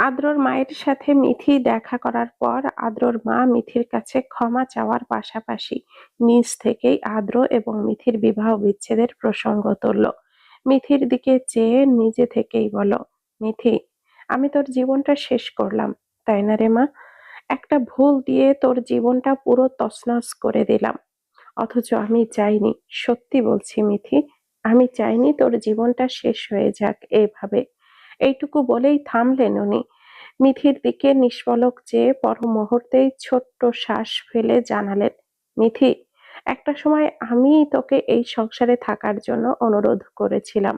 আদ্রর মায়ের সাথে মিথি দেখা করার পর আদ্রর মা মিথির কাছে ক্ষমা চাওয়ার পাশাপাশি নিজ থেকেই আদ্র এবং মিথির বিবাহ বিচ্ছেদের প্রসঙ্গ তুলল। মিথির দিকে চেয়ে নিজে থেকেই বলল, মিথি, আমি তোর জীবনটা শেষ করলাম, তাই না রে মা? একটা ভুল দিয়ে তোর জীবনটা পুরো তছনছ করে দিলাম। অথচ আমি চাইনি, সত্যি বলছি মিথি, আমি চাইনি তোর জীবনটা শেষ হয়ে যাক এইভাবে। এইটুকু বলেই থামলেন উনি। মিথির দিকে নিষ্পলক চেয়ে পর মুহূর্তেই ছোট্ট শ্বাস ফেলে জানালেন, মিথি, একটা সময় আমি তোকে এই সংসারে থাকার জন্য অনুরোধ করেছিলাম।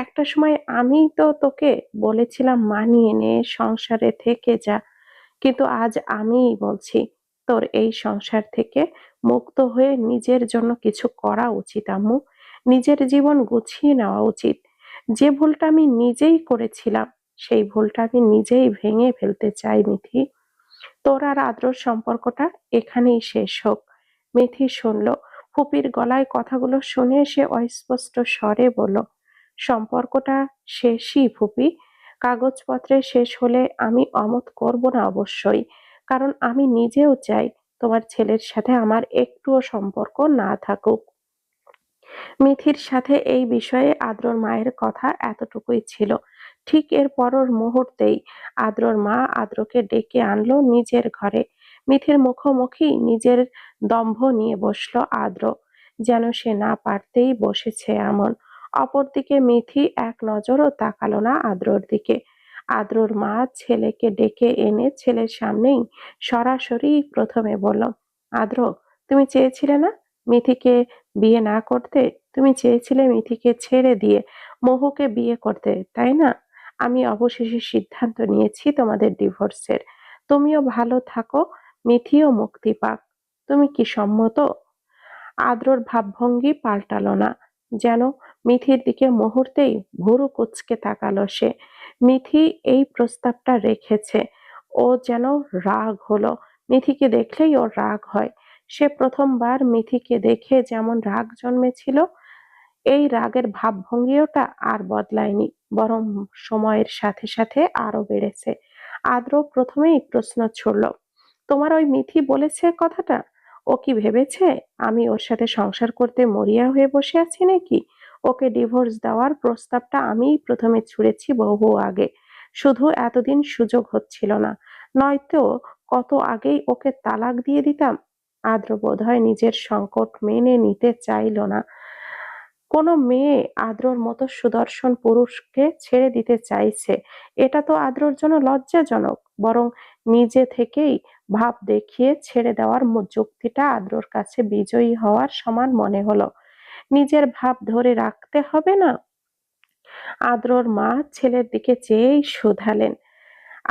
একটা সময় আমি তো তোকে বলেছিলাম মানিয়ে নে, সংসারে থেকে যা। কিন্তু আজ আমিই বলছি, তোর এই সংসার থেকে মুক্ত হয়ে নিজের জন্য কিছু করা উচিত আম্মু। নিজের জীবন গুছিয়ে নেওয়া উচিত। যে ভুলটা আমি নিজেই করেছিলাম, সেই ভুলটা আমি নিজেই ভেঙে ফেলতে চাই মিথি। তোর আর আদ্রর সম্পর্কটা এখানেই শেষ হোক। মিথি শুনল। ফুপির গলায় কথাগুলো শুনে সে অস্পষ্ট স্বরে বলল, সম্পর্কটা শেষই ফুপি। কাগজপত্রে শেষ হলে আমি অমত করব না অবশ্যই, কারণ আমি নিজেও চাই তোমার ছেলের সাথে আমার একটুও সম্পর্ক না থাকুক। মিথির সাথে এই বিষয়ে আদ্রর মায়ের কথা এতটুকুই ছিল। ঠিক এর পরের মুহূর্তেই আদ্রর মা আদ্রকে ডেকে আনলো নিজের ঘরে। মিথির মুখোমুখি নিজের দম্ভ নিয়ে বসলো আদ্র, যেন সে না পারতেই বসেছে এমন। অপরদিকে মিথি এক নজরও তাকালো না আদ্রর দিকে। আদ্রর মা ছেলেকে ডেকে এনে ছেলের সামনেই সরাসরি প্রথমে বলল, আদ্র, তুমি চেয়েছিলে না মিথিকে বিয়ে না করতে? তুমি চেয়েছিলে মিথিকে ছেড়ে দিয়ে মোহকে বিয়ে করতে, তাই না? আমি অবশেষে সিদ্ধান্ত নিয়েছি তোমাদের ডিভোর্সের। তুমিও ভালো থাকো, মিথিও মুক্তি পাক। তুমি কি সম্মত? আদ্রর ভাবভঙ্গি পাল্টালো না, যেন মিথির দিকে মুহূর্তেই ভুরু কুঁচকে তাকালো সে। মিথি এই প্রস্তাবটা রেখেছে। ও যেন রাগ হলো। মিথিকে দেখলেই ওর রাগ হয়। সে প্রথমবার মিথিকে দেখে যেমন রাগ জন্মেছিল, এই রাগের ভাবভঙ্গিটা আর বদলায়নি, বরং সময়ের সাথে সাথে আরো বেড়েছে। আদ্র প্রথমেই প্রশ্ন ছুড়ল, তোমার ওই মিথি বলেছে কথাটা? ও কি ভেবেছে আমি ওর সাথে সংসার করতে মরিয়া হয়ে বসে আছি নাকি? ওকে ডিভোর্স দেওয়ার প্রস্তাবটা আমিই প্রথমে ছুঁড়েছি বহু আগে। শুধু এতদিন সুযোগ হচ্ছিল না, নয়তো কত আগেই ওকে তালাক দিয়ে দিতাম। আদ্র বোধহয় নিজের সংকট মেনে নিতে চাইল না। কোনো মেয়ে আদ্রর মতো সুদর্শন পুরুষকে ছেড়ে দিতে চাইছে, এটা তো আদ্রর জন্য লজ্জাজনক। বরং নিজে থেকেই ভাব দেখিয়ে ছেড়ে দেওয়ার যুক্তিটা আদ্রর কাছে বিজয়ী হওয়ার সমান মনে হলো। নিজের ভাব ধরে রাখতে হবে না? আদ্রর মা ছেলের দিকে চেয়েই শুধালেন,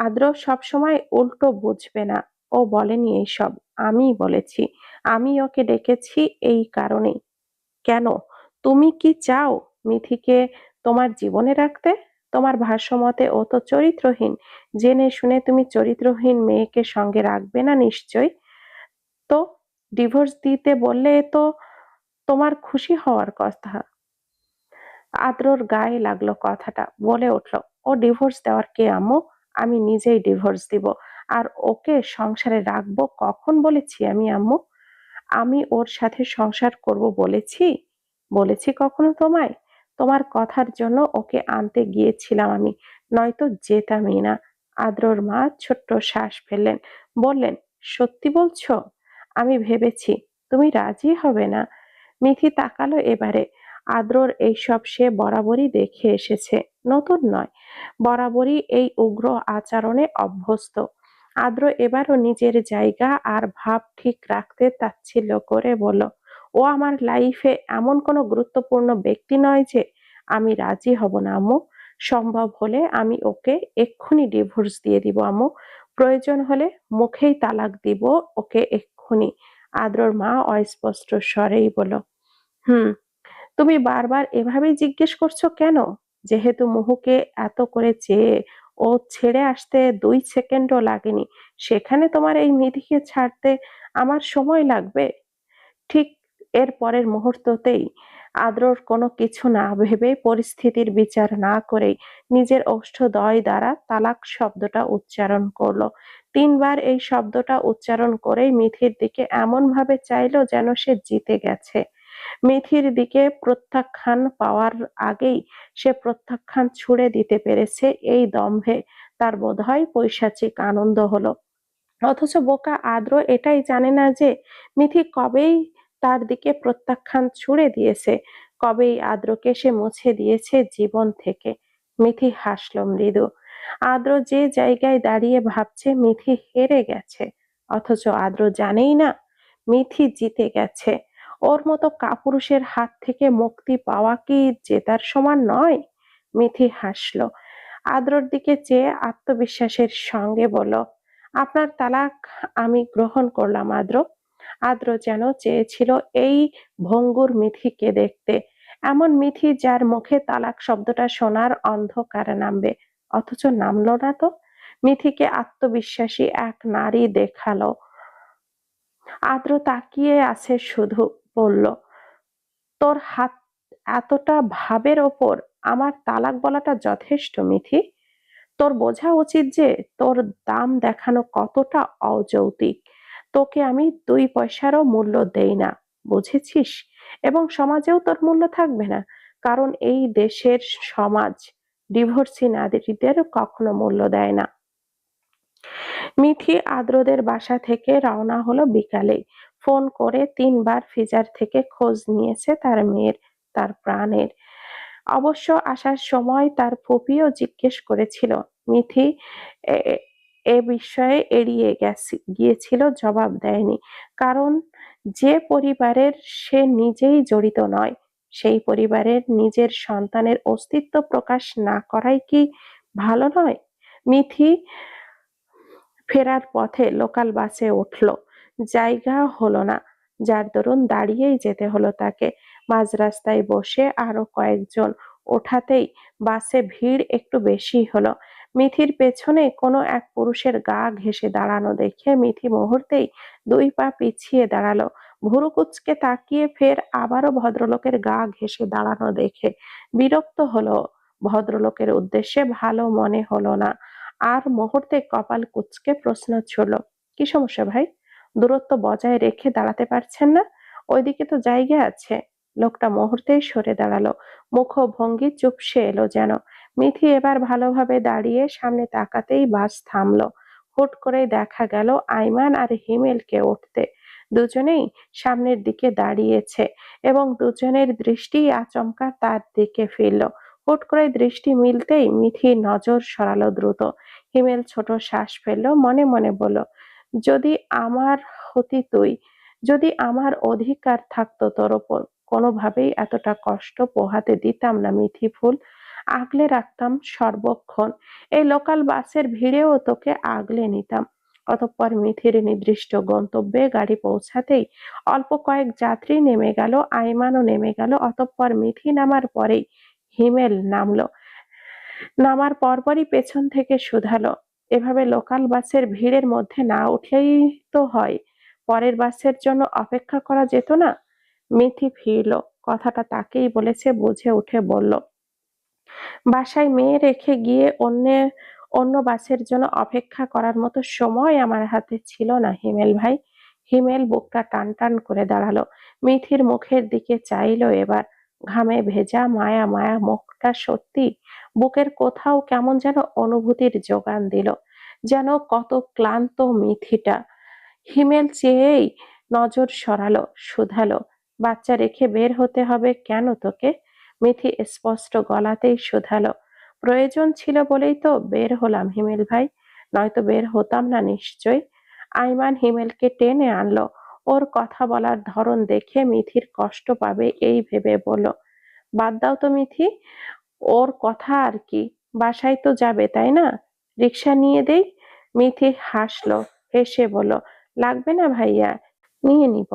আদ্র সবসময় উল্টো বুঝবে না। ও বলেনি এইসব, আমিই বলেছি। আমি ওকে ডেকেছি এই কারণেই। কেন? তুমি কি চাও মিথিকে তোমার জীবনে রাখতে? তোমার ভাষ্যমতে ও তো চরিত্রহীন। জেনে শুনে তুমি চরিত্রহীন মেয়েকে সঙ্গে রাখবে না নিশ্চয়। তো ডিভোর্স দিতে বললে তো তোমার খুশি হওয়ার কথা। আদ্রর গায়ে লাগলো কথাটা, বলে উঠল, ও ডিভোর্স দেওয়ার কে আম্মু? আমি নিজেই ডিভোর্স দিব। আর ওকে সংসারে রাখবো কখন বলেছি আমি আম্মু? আমি ওর সাথে সংসার করব বলেছি? বলেছি কখনো তোমায়? তোমার কথার জন্য ওকে আনতে গিয়েছিলাম আমি, নয়তো যেতামই না। আদ্রর মা ছোট্ট শ্বাস ফেললেন, বললেন, সত্যি বলছো? আমি ভেবেছি তুমি রাজি হবে না। মিথি তাকালো এবারে। আদ্রর এইসব সে বরাবরই দেখে এসেছে, নতুন নয়। বরাবরই এই উগ্র আচরণে অভ্যস্ত। আদ্র এবারও নিজের জায়গা আর ভাব ঠিক রাখতে তাচ্ছিল্য করে বলল, ও আমার লাইফে এমন কোনো গুরুত্বপূর্ণ ব্যক্তি নয় যে আমি রাজি হব না আম্মু। সম্ভব হলে আমি ওকে এক্ষুনি ডিভোর্স দিয়ে দিব আম্মু। প্রয়োজন হলে মুখেই তালাক দিব ওকে এক্ষুনি। আদ্রর মা অস্পষ্ট স্বরেই বলল, হুম, তুমি বারবার এভাবেই জিজ্ঞেস করছো কেন? যেহেতু মুহুকে এত করে চেয়ে ও ছেড়ে আসতে 2 সেকেন্ডও লাগেনি, সেখানে তোমার এই নিধিকে ছাড়তে আমার সময় লাগবে? ঠিক এর পরের মুহূর্ততেই আদ্রর কোনো কিছু না ভেবে, পরিস্থিতির বিচার না করেই নিজের ওষ্ঠদ্বয় দ্বারা তালাক শব্দটা উচ্চারণ করলো। ৩ বার এই শব্দটা উচ্চারণ করেই মিথির দিকে এমন ভাবে চাইলো যেন সে জিতে গেছে। মিথির দিকে প্রত্যাখ্যান পাওয়ার আগেই সে প্রত্যাখ্যান ছুড়ে দিতে পেরেছে, এই দম্ভে তার বোধহয় পৈশাচিক আনন্দ হলো। অথচ বোকা আদ্র এটাই জানে না যে মিথি কবেই তার দিকে প্রত্যাখ্যান ছুড়ে দিয়েছে, কবেই আদ্রকে সে মুছে দিয়েছে জীবন থেকে। মিথি হাসল মৃদু। আদ্র যে জায়গায় দাঁড়িয়ে ভাবছে মিথি হেরে গেছে, অথচ আদ্র জানেই না মিথি জিতে গেছে। ওর মতো কাপুরুষের হাত থেকে মুক্তি পাওয়া কি জেতার সমান নয়? মিথি হাসল। আদ্রর দিকে চেয়ে আত্মবিশ্বাসের সঙ্গে বলল, আপনার তালাক আমি গ্রহণ করলাম আদ্র। আদ্র যেন চেয়েছিল এই ভঙ্গুর মিথিকে দেখতে, এমন মিথি যার মুখে তালাক শব্দটা শোনার অন্ধকারে নামবে, অথচ নামলো না তো। মিথিকে আত্মবিশ্বাসী এক নারী দেখালো। আদ্র তাকিয়ে আছে শুধু, বলল, তোর হাত এতটা ভাবের ওপর আমার তালাক বলাটা যথেষ্ট মিথি। তোর বোঝা উচিত যে তোর দাম দেখানো কতটা অযৌক্তিক। তোকে আমি 2 পয়সারও মূল্য দেই না, বুঝেছিস? এবং সমাজেও তোর মূল্য থাকবে না, কারণ এই দেশের সমাজ ডিভোর্সি নারীদের কখনো মূল্য দেয় না। মিঠি আদ্রদের বাসা থেকে রওনা হলো বিকালেই। ফোন করে 3 বার ফিজার থেকে খোঁজ নিয়েছে তার মেয়ের, তার প্রাণের। অবশ্য আসার সময় তার ফুপিও জিজ্ঞেস করেছিল। মিথি এ- এ বিষয়ে এড়িয়ে গিয়েছিল, জবাব দেয়নি। কারণ যে পরিবারের সে নিজেই জড়িত নয়, সেই পরিবারের নিজের সন্তানের অস্তিত্ব প্রকাশ না করাই কি ভালো নয়? মিথি ফেরার পথে লোকাল বাসে উঠল। জায়গা হলো না, যার দরুন দাঁড়িয়েই যেতে হলো তাকে। মাঝ রাস্তায় বসে আরো কয়েকজন ওঠাতেই বাসে ভিড় একটু বেশি হলো। মিথির পেছনে কোনো এক পুরুষের গা ঘেঁষে দাঁড়ানো দেখে মিথি মুহূর্তেই 2 পা পিছিয়ে দাঁড়ালো। ভুরু কুঁচকে তাকিয়ে ফের আবারও ভদ্রলোকের গা ঘেঁষে দাঁড়ানো দেখে বিরক্ত হলো। ভদ্রলোকের উদ্দেশ্যে ভালো মনে হলো না। আর মুহূর্তে কপাল কুঁচকে প্রশ্ন ছুড়ল, কি সমস্যা ভাই? দূরত্ব বজায় রেখে দাঁড়াতে পারছেন না? ওইদিকে তো জায়গা আছে। লোকটা মুহূর্তেই সরে দাঁড়ালো, মুখভঙ্গি চুপসে এলো যেন। মিথি এবার ভালোভাবে দাঁড়িয়ে সামনে তাকাতেই বাস থামলো। হুট করেই দেখা গেল আইমান আর হিমেলকে উঠতে। দুজনেই সামনের দিকে দাঁড়িয়েছে এবং দুজনের দৃষ্টি আচমকা তার দিকে ফিরল। হুট করে দৃষ্টি মিলতেই মিথি নজর সরালো দ্রুত। হিমেল ছোট শ্বাস ফেললো, মনে মনে বলল, যদি আমার হতি তুই, যদি আমার অধিকার থাকতো তোর ওপর, কোনোভাবেই এতটা কষ্ট পোহাতে দিতাম না মিথি ফুল। আগলে রাখতাম সর্বক্ষণ। এই লোকাল বাসের ভিড়েও তোকে আগলে নিতাম। অতঃপর মিথির নির্দিষ্ট গন্তব্যে গাড়ি পৌঁছাতেই অল্প কয়েক যাত্রী নেমে গেল, আইমানও নেমে গেল। অতঃপর মিথি নামার পরেই হিমেল নামলো। নামার পরপরই পেছন থেকে শুধালো, এভাবে লোকাল বাসের ভিড়ের মধ্যে না উঠলেই তো হয়, পরের বাসের জন্য অপেক্ষা করা যেত না? মিথি ফিরল, কথাটা তাকেই বলেছে বুঝে উঠে বলল, বাসায় মেয়ে রেখে গিয়ে অন্য বাসের জন্য অপেক্ষা করার মতো সময় আমার হাতে ছিল না হিমেল ভাই। হিমেল বুকটা টান টান করে দাঁড়ালো, মিথির মুখের দিকে চাইলো এবার। ঘামে ভেজা মায়া মায়া মুখটা সত্যি বুকের কোথাও কেমন যেন অনুভূতির যোগান দিল, যেন কত ক্লান্ত মিথিটা। হিমেল চেয়েই নজর সরালো, শুধালো, বাচ্চা রেখে বের হতে হবে কেন তোকে? মিথি স্পষ্ট গলাতেই শুধালো, প্রয়োজন ছিল বলেই তো বের হলাম হিমেল ভাই, নয়তো বের হতাম না নিশ্চয়। আইমান হিমেলকে টেনে আনলো। ওর কথা বলার ধরন দেখে মিথির কষ্ট পাবে এই ভেবে বলল, বাদ দাও তো মিথি, ওর কথা আর কি, বাসায় তো যাবে তাই না? রিক্সা নিয়ে দেই? মিথি হাসলো, হেসে বলল, লাগবে না ভাইয়া, নিয়ে নিব।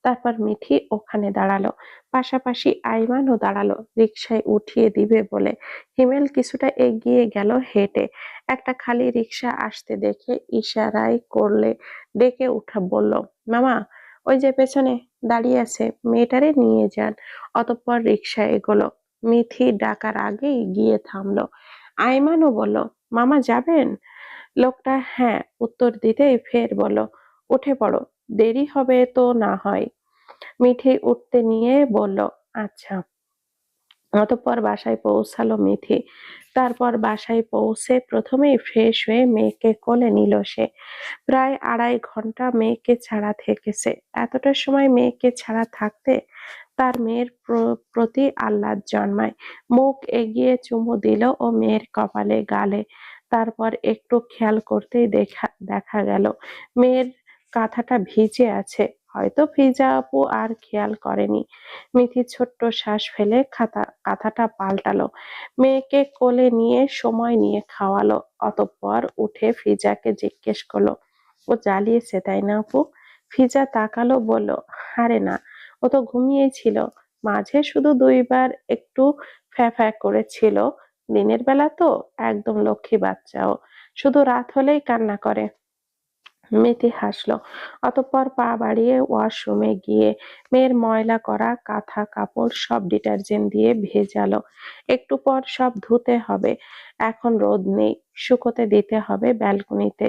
তারপর মিঠি ওখানে দাঁড়ালো, পাশাপাশি আইমানও দাঁড়ালো রিক্সায় উঠিয়ে দিবে বলে। হিমেল কিছুটা এগিয়ে গেল হেঁটে। একটা খালি রিক্সা আসতে দেখে ইশারায় করলে ডেকে উঠা বলল, মামা, ওই যে পেছনে দাঁড়িয়ে আছে, মেয়েটারে নিয়ে যান। অতঃপর রিক্সা এগোলো। মিথি ডাকার আগেই গিয়ে থামলো। আইমানও বলল, মামা যাবেন? লোকটা হ্যাঁ উত্তর দিতেই ফের বলল, উঠে পড়ো, দেরি হবে তো না হয়। মিঠি উঠতে নিয়ে বলল, আচ্ছা। অতঃপর বাসায় পৌঁছালো মিথি। তারপর বাসায় পৌঁছে প্রথমেই ফ্রেশ হয়ে মেয়েকে কোলে নিল সে। প্রায় 2.5 ঘন্টা মেয়েকে ছাড়া থেকেছে। এতটা সময় মেয়েকে ছাড়া থাকতে তার মেয়ের প্রতি আহ্লাদ জন্মায়। মুখ এগিয়ে চুমু দিল ও মেয়ের কপালে গালে। তারপর একটু খেয়াল করতেই দেখা গেল মেয়ের কাঁথাটা ভিজে আছে। হয়তো ফিজা আপু আর খেয়াল করেনি। মিথি ছোট্ট শ্বাস ফেলে কাঁথাটা পাল্টালো। মেয়েকে কোলে নিয়ে সময় নিয়ে খাওয়ালো। অতঃপর উঠে ফিজাকে জিজ্ঞেস করলো, ও জ্বালিয়েছে তাই না আপু? ফিজা তাকালো, বলল, আরে না, ও তো ঘুমিয়েই ছিল। মাঝে শুধু 2বার একটু ফ্যাঁ করেছিল। দিনের বেলা তো একদম লক্ষ্মী বাচ্চাও, শুধু রাত হলেই কান্না করে। মিথি হাসলো। অতঃপর পা বাড়িয়ে ওয়াশরুমে গিয়ে মেয়ের ময়লা করা কাঁথা কাপড় সব ডিটারজেন্ট দিয়ে ভেজালো। একটু পর সব ধুতে হবে। এখন রোদ নেই, শুকোতে দিতে হবে ব্যালকনিতে।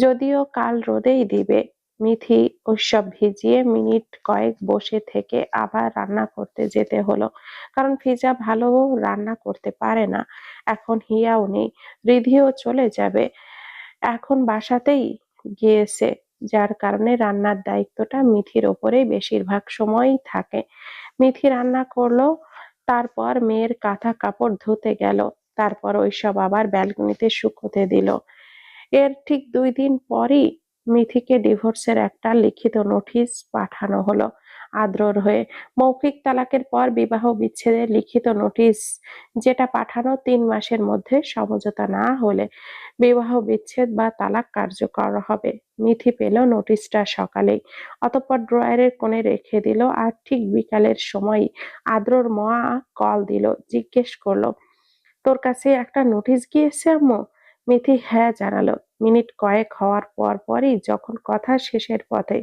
যদিও কাল রোদেই দিবে। মিথি ওইসব ভিজিয়ে মিনিট কয়েক বসে থেকে আবার রান্না করতে যেতে হলো। কারণ ফিজা ভালো রান্না করতে পারে না। এখন হিয়াও নেই, রিধিও চলে যাবে এখন বাসাতেই গিয়েছে, যার কারণে রান্নার দায়িত্বটা মিথির ওপরেই বেশিরভাগ সময়ই থাকে। মিথি রান্না করলো, তারপর মেয়ের কাঁথা কাপড় ধুতে গেল, তারপর ওইসব আবার ব্যালকনিতে শুকোতে দিল। এর ঠিক 2 দিন পরই মিথিকে ডিভোর্সের একটা লিখিত নোটিশ পাঠানো হলো আদ্রর হয়ে। মৌখিক তালাকের পর বিবাহ বিচ্ছেদের লিখিত নোটিশ, যেটা পাঠানো 3 মাসের মধ্যে সমঝোতা না হলে বিবাহ বিচ্ছেদ বা তালাক কার্যকর হবে। মিথি পেল নোটিশটা সকালেই। অতঃপর ড্রয়ারের কোণে রেখে দিল। আর ঠিক বিকালের সময় আদ্রর মা কল দিল, জিজ্ঞেস করলো, তোর কাছে একটা নোটিশ গিয়েছে আম্মু? মিথি হ্যাঁ জানালো। মিনিট কয়েক হওয়ার পরই যখন কথা শেষের পথে,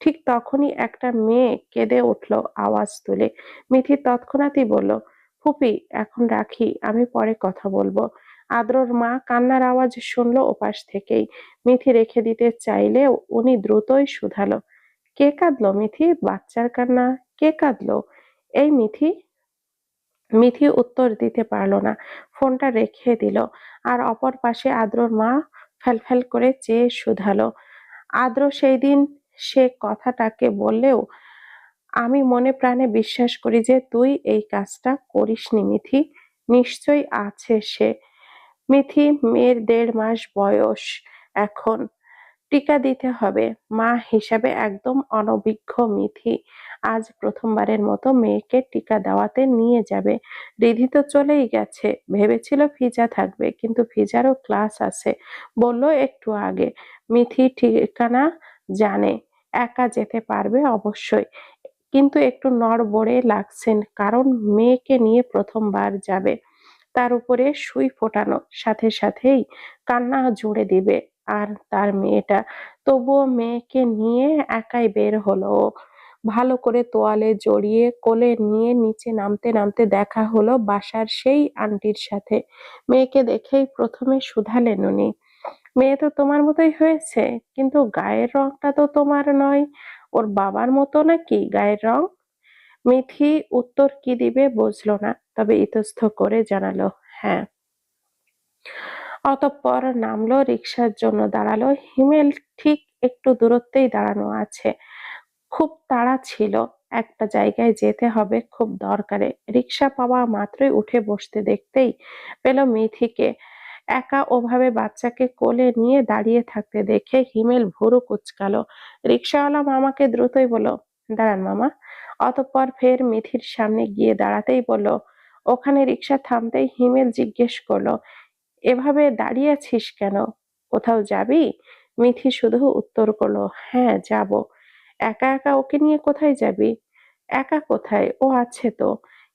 ঠিক তখনই একটা মেয়ে কেঁদে উঠল আওয়াজ তুলে। মিথি তৎক্ষণাৎই বলল, ফুপি এখন রাখি, আমি পরে কথা বলবো। আদ্রর মা কান্নার আওয়াজ শুনলো ওপাশ থেকেই। মিথি রেখে দিতে চাইলেও উনি দ্রুতই শুধালো, কে কাঁদলো মিথি? বাচ্চার কান্না? কে কাঁদলো? এই মিথি। মিথি উত্তর দিতে পারল না, ফোনটা রেখে দিল। আর অপর পাশে আদ্রর মা ফ্যালফ্যাল করে চেয়ে শুধালো। আদ্র সেই দিন সে কথাটাকে বললেও আমি মনে প্রাণে বিশ্বাস করি যে তুই এই কাজটা করিসনি মিথি। নিশ্চয়ই আছে সে। মিথি, মেয়ের 1.5 মাস বয়স এখন, টিকা দিতে হবে। মা হিসাবে একদম অনভিজ্ঞ মিথি আজ প্রথমবারের মতো মেয়েকে টিকা দেওয়াতে নিয়ে যাবে। রিধি তো চলেই গেছে, ভেবেছিল ফিজা থাকবে, কিন্তু ফিজারও ক্লাস আছে বলল একটু আগে। মিথি ঠিকানা জানে, একা যেতে পারবে অবশ্যই, কিন্তু একটু নড়বড়ে লাগছেন, কারণ মেয়েকে নিয়ে প্রথমবার যাবে। তার উপরে সুই ফোটানো, সাথে সাথেই কান্না জুড়ে দিবে। আর তার মেয়েটা, তবুও মেয়েকে নিয়ে একাই বের হলো ও। ভালো করে তোয়ালে জড়িয়ে কোলে নিয়ে নিচে নামতে নামতে দেখা হলো বাসার সেই আন্টির সাথে। মেয়েকে দেখেই প্রথমে শুধালেন উনি, মেয়ে তো তোমার মতোই হয়েছে, কিন্তু গায়ের রংটা তো তোমার নয়, ওর বাবার মতো নাকি গায়ের রং? মিথি উত্তর কি দিবে বুঝলো না, তবে ইতস্থ করে জানালো, হ্যাঁ। অতঃপর নামলো, রিকশার জন্য দাঁড়ালো। হিমেল ঠিক একটু দূরত্বেই দাঁড়ানো আছে। খুব তাড়া ছিল, একটা জায়গায় যেতে হবে খুব দরকারে। রিকশা পাওয়া মাত্রই উঠে বসতে দেখতেই পেল মিথিকে। একা ওভাবে বাচ্চাকে কোলে নিয়ে দাঁড়িয়ে থাকতে দেখে হিমেল ভুরু কুঁচকালো। রিকশাওয়ালা মামাকে দ্রুতই বলল, দাঁড়ান মামা। অতঃপর ফের মিথির সামনে গিয়ে দাঁড়াতেই বলল, ওখানে রিকশা থামতেই হিমেল জিজ্ঞেস করলো, এভাবে দাঁড়িয়ে আছিস কেন? কোথাও যাবি? মিথি শুধু উত্তর করলো, হ্যাঁ যাব। একা একা ওকে নিয়ে কোথায় যাবি? একা কোথায়, ও আছে তো।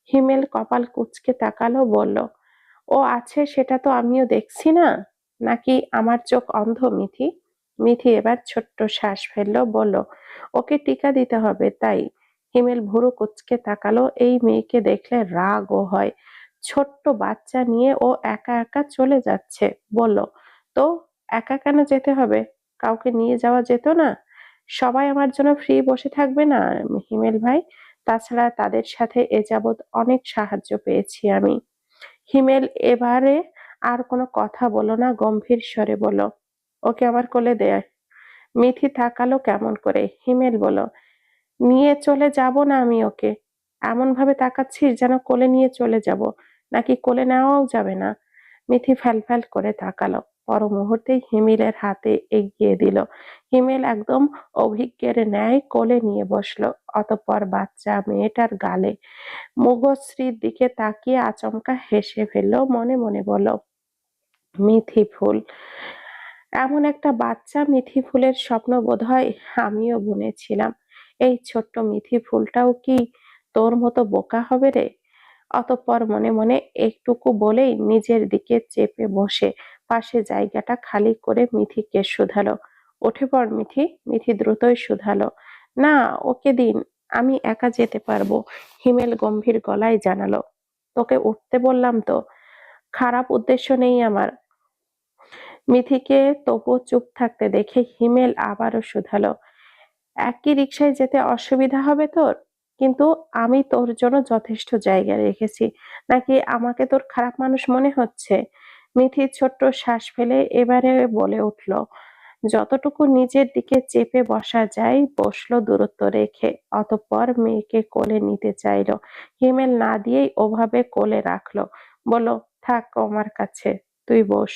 হিমেল কপাল কুঁচকে তাকালো, বলল, ও আছে সেটা তো আমিও দেখছি না। নাকি আমার চোখ অন্ধ মিথি? মিথি এবার ছোট্ট শ্বাস ফেললো, বলল, ওকে টিকা দিতে হবে তাই? হিমেল ভুরু কুঁচকে তাকালো। এই মেয়েকে দেখলে রাগও হয়। ছোট্ট বাচ্চা নিয়ে ও একা একা চলে যাচ্ছে। বলল, তো একা কেন যেতে হবে? কাউকে নিয়ে যাওয়া যেত না? সবাই আমার জন্য ফ্রি বসে থাকবে না হিমেল ভাই? তাছাড়া তাদের সাথে এ যাবৎ অনেক সাহায্য পেয়েছি আমি। হিমেল এবারে আর কোনো কথা বলল না, গম্ভীর স্বরে বলল, ওকে আমার কোলে দে। মিথি তাকালো কেমন করে। হিমেল বলল, নিয়ে চলে যাব না আমি ওকে? এমন ভাবে তাকাচ্ছিস যেন কোলে নিয়ে চলে যাব, নাকি কোলে নেওয়াও যাবে না? মিথি ফ্যাল করে তাকালো। পর মুহূর্তেই হিমেলের হাতে এগিয়ে দিল। হিমেল একদম অভিজ্ঞের ন্যায় কোলে নিয়ে বসলো। অতঃপর বাচ্চা মেয়েটার গালে মুখশ্রীর দিকে তাকিয়ে আচমকা হেসে ফেলল। মনে মনে বলল, মিথি ফুল। এমন একটা বাচ্চা মিথি ফুলের স্বপ্ন বোধহয় আমিও বুনেছিলাম। এই ছোট্ট মিথি ফুলটাও কি তোর মতো বোকা হবে রে? অতঃপর মনে মনে একটুকু বলেই নিজের দিকে চেপে বসে পাশে জায়গাটা খালি করে মিথিকে শুধালো, উঠে পড় মিথি। মিথি দ্রুতই শুধালো, না, ওকে দিন, আমি একা যেতে পারবো। হিমেল গম্ভীর গলায় জানালো, তোকে উঠতে বললাম তো, খারাপ উদ্দেশ্য নেই আমার। মিথিকে তবু চুপ থাকতে দেখে হিমেল আবারও শুধালো, একই রিকশায় যেতে অসুবিধা হবে তোর? কিন্তু আমি তোর জন্য যথেষ্ট জায়গা রেখেছি। নাকি আমাকে তোর খারাপ মানুষ মনে হচ্ছে? মিথি ছোট্ট শ্বাস ফেলে এবারে বলে উঠল, যতটুকু নিজের দিকে চেপে বসা যায় বসলো দূরত্ব রেখে। অতঃপর মেয়েকে কোলে নিতে চাইলো। হিমেল না দিয়েই ওভাবে কোলে রাখলো। বলল, থাক ও আমার কাছে, তুই বস।